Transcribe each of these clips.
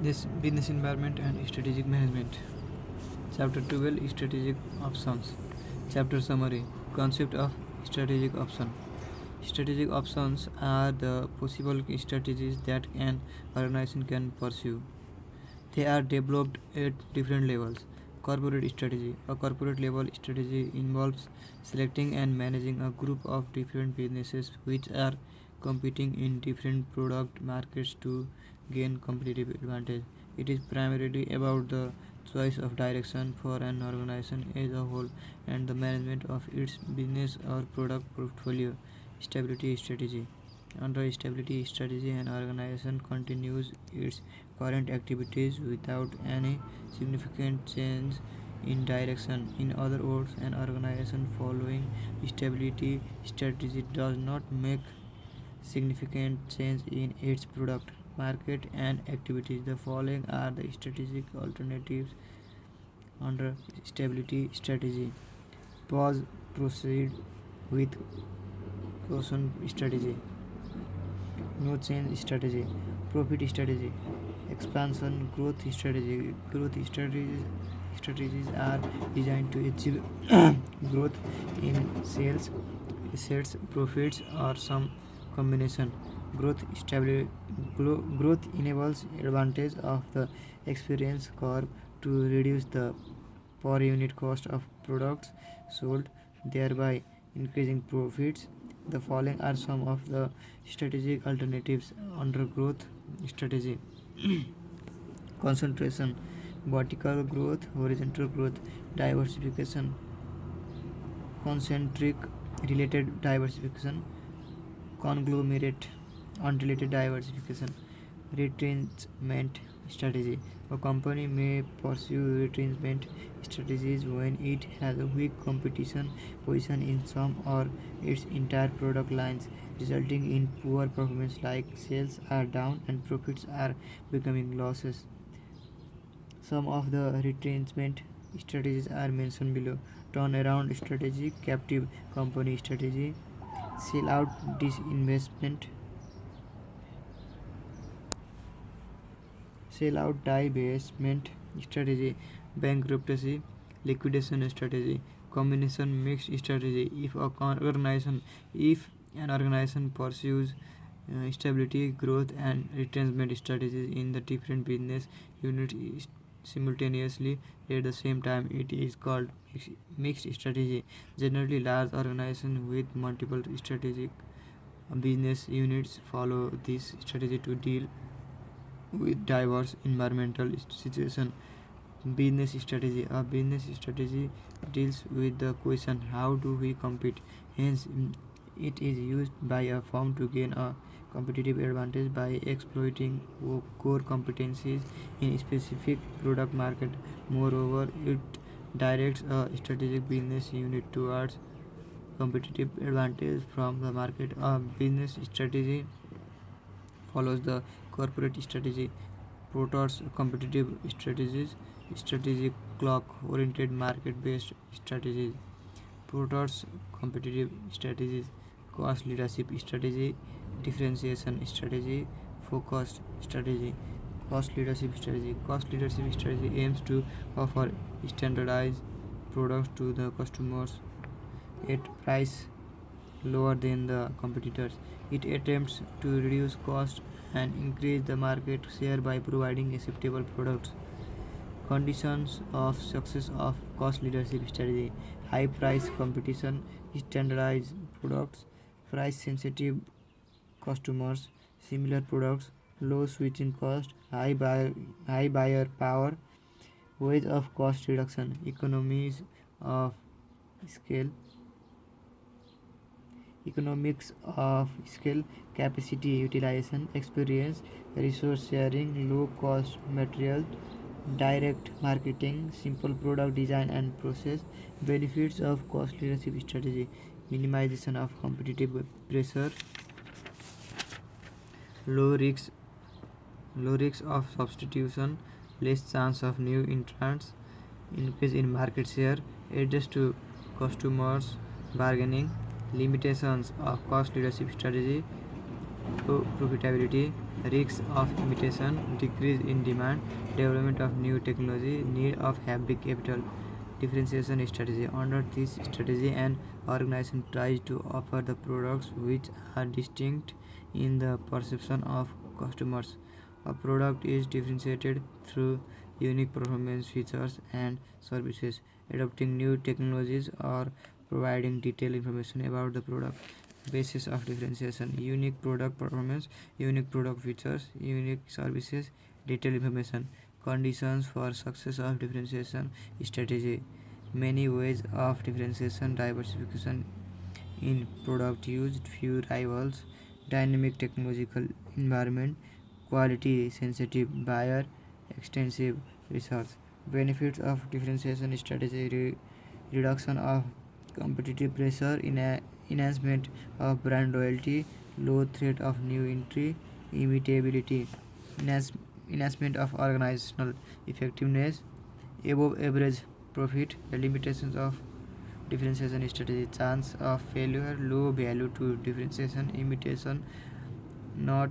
this business environment and strategic management. Chapter 12, Strategic Options. Chapter Summary. Concept of strategic option. Strategic options are the possible strategies that an organization can pursue. They are developed at different levels. Corporate strategy. A corporate level strategy involves selecting and managing a group of different businesses which are competing in different product markets to gain competitive advantage. It is primarily about the choice of direction for an organization as a whole and the management of its business or product portfolio. Stability strategy. Under stability strategy, an organization continues its current activities without any significant change in direction. In other words, an organization following stability strategy does not make significant change in its product, market, and activities. The following are the strategic alternatives under stability strategy. Pause, proceed with caution strategy. No change strategy. Profit strategy. Expansion growth strategy. Growth strategies are designed to achieve growth in sales, assets, profits, or some combination. Growth enables advantage of the experience curve to reduce the per unit cost of products sold, thereby increasing profits. The following are some of the strategic alternatives under growth strategy. Concentration, vertical growth, horizontal growth, diversification, concentric related diversification, conglomerate unrelated diversification. Retrenchment strategy. A company may pursue retrenchment strategies when it has a weak competition position in some or its entire product lines, resulting in poor performance like sales are down and profits are becoming losses. Some of the retrenchment strategies are mentioned below. Turnaround strategy, captive company strategy, sell out disinvestment, sell out divestment strategy, bankruptcy, liquidation strategy, combination mixed strategy. If an organization pursues stability, growth, and retrenchment strategies in the different business units simultaneously at the same time, it is called mixed strategy. Generally, large organizations with multiple strategic business units follow this strategy to deal with diverse environmental situations. Business strategy. A business strategy deals with the question how do we compete. Hence, it is used by a firm to gain a competitive advantage by exploiting core competencies in specific product market. Moreover, it directs a strategic business unit towards competitive advantage from the market. A business strategy follows the corporate strategy. Porter's competitive strategies, strategic clock oriented market based strategies. Porter's competitive strategies, cost leadership strategy, differentiation strategy, focused strategy. Cost leadership strategy. Cost leadership strategy aims to offer standardized products to the customers at price lower than the competitors. It attempts to reduce cost and increase the market share by providing acceptable products. Conditions of success of cost leadership strategy: high price competition, standardized products, price sensitive customers, similar products, low switching cost, high buyer power, ways of cost reduction, economies of scale, economics of scale, capacity utilization, experience, resource sharing, low cost materials, direct marketing, simple product design and process. Benefits of cost leadership strategy: minimization of competitive pressure, low risk, low risk of substitution, less chance of new entrants, increase in market share, adjust to customers bargaining. Limitations of cost leadership strategy: profitability, risks of imitation, decrease in demand, development of new technology, need of heavy capital. Differentiation strategy. Under this strategy, an organization tries to offer the products which are distinct in the perception of customers. A product is differentiated through unique performance features and services, adopting new technologies, or providing detailed information about the product. Basis of differentiation: unique product performance, unique product features, unique services, detailed information. Conditions for success of differentiation strategy: many ways of differentiation, diversification in product use, few rivals, dynamic technological environment, quality sensitive buyer, extensive research. Benefits of differentiation strategy: reduction of competitive pressure, enhancement of brand loyalty, low threat of new entry, imitability, enhancement of organizational effectiveness, above average profit. The limitations of differentiation strategy: chance of failure, low value to differentiation, imitation not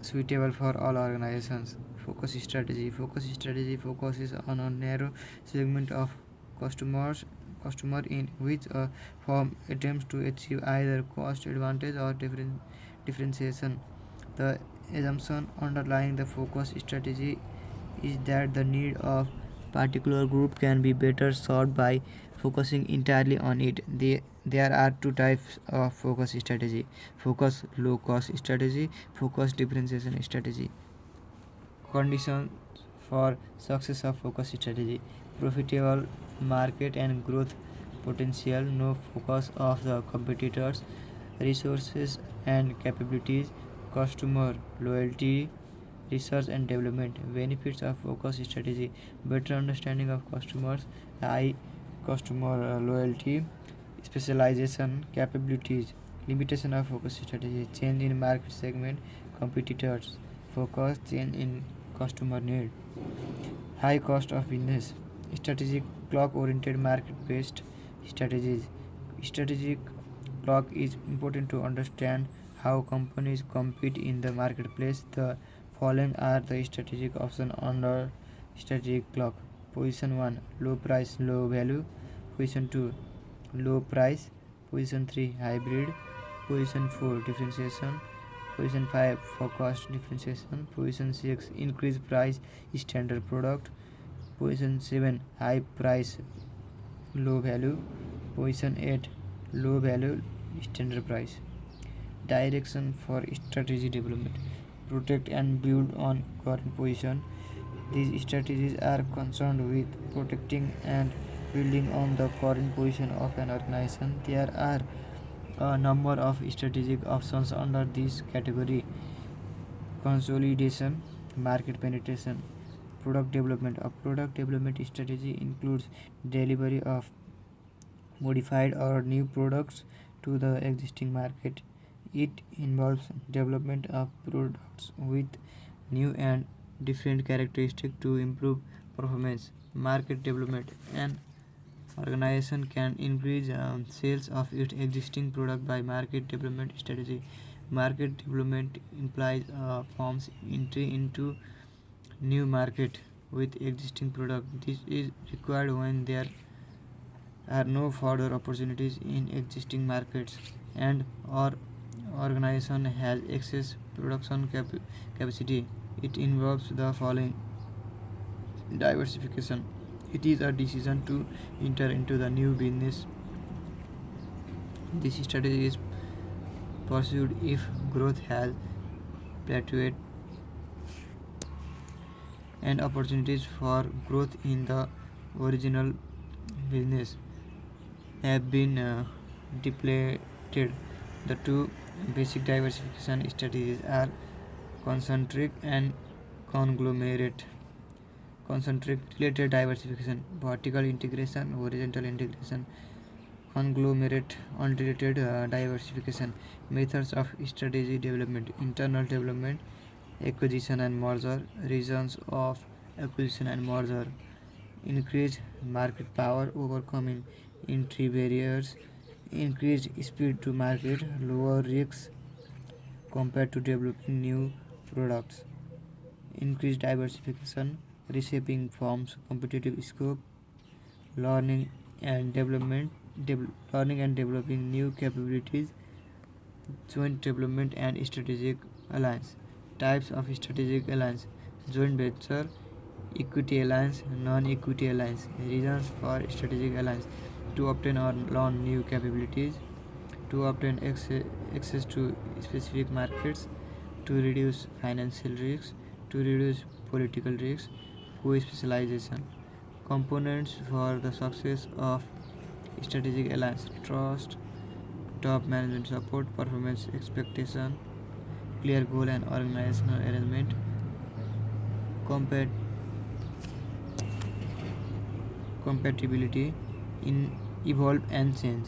suitable for all organizations. Focus strategy: focus strategy focuses on a narrow segment of customer in which a firm attempts to achieve either cost advantage or differentiation. The assumption underlying the focus strategy is that the need of particular group can be better served by focusing entirely on it. There are two types of focus strategy: focus low cost strategy, focus differentiation strategy. Conditions for success of focus strategy: profitable market and growth potential, no focus of the competitors, resources and capabilities, customer loyalty, research and development. Benefits of focus strategy: better understanding of customers, high customer loyalty, specialization capabilities. Limitation of focus strategy: change in market segment, competitors, focus, change in customer need. High cost of business. Strategic clock oriented market based strategies. Strategic clock is important to understand how companies compete in the marketplace. The following are the strategic options under strategic clock. Position 1: low price, low value. Position 2: low price. Position 3: hybrid. Position 4: differentiation. Position 5: focused differentiation. Position 6: increase price, standard product. Position 7: high price, low value. Position 8: low value, standard price. Direction for strategy development: protect and build on current position. These strategies are concerned with protecting and building on the current position of an organization. There are a number of strategic options under this category: consolidation, market penetration, product development. A product development strategy includes delivery of modified or new products to the existing market. It involves development of products with new and different characteristics to improve performance. Market development: an organization can increase sales of its existing product by market development strategy. Market development implies a firm's entry into new market with existing product. This is required when there are no further opportunities in existing markets and or organization has excess production capacity. It involves the following: diversification. It is a decision to enter into the new business. This strategy is pursued if growth has plateaued and opportunities for growth in the original business have been depleted. The two basic diversification strategies are concentric and conglomerate. Concentric: related diversification, vertical integration, horizontal integration. Conglomerate: unrelated diversification. Methods of strategy development: internal development, acquisition and merger, regions of acquisition and merger, increased market power, overcoming entry barriers, increased speed to market, lower risks, compared to developing new products. Increased diversification, reshaping firms' competitive scope, learning and development, learning and developing new capabilities, joint development and strategic alliance. Types of strategic alliance: joint venture, equity alliance, non-equity alliance. Reasons for strategic alliance: to obtain or learn new capabilities, to obtain access to specific markets, to reduce financial risks, to reduce political risks, co-specialization. Components for the success of strategic alliance: trust, top management support, performance expectation, clear goal and organizational arrangement, compat- compatibility in evolve and change.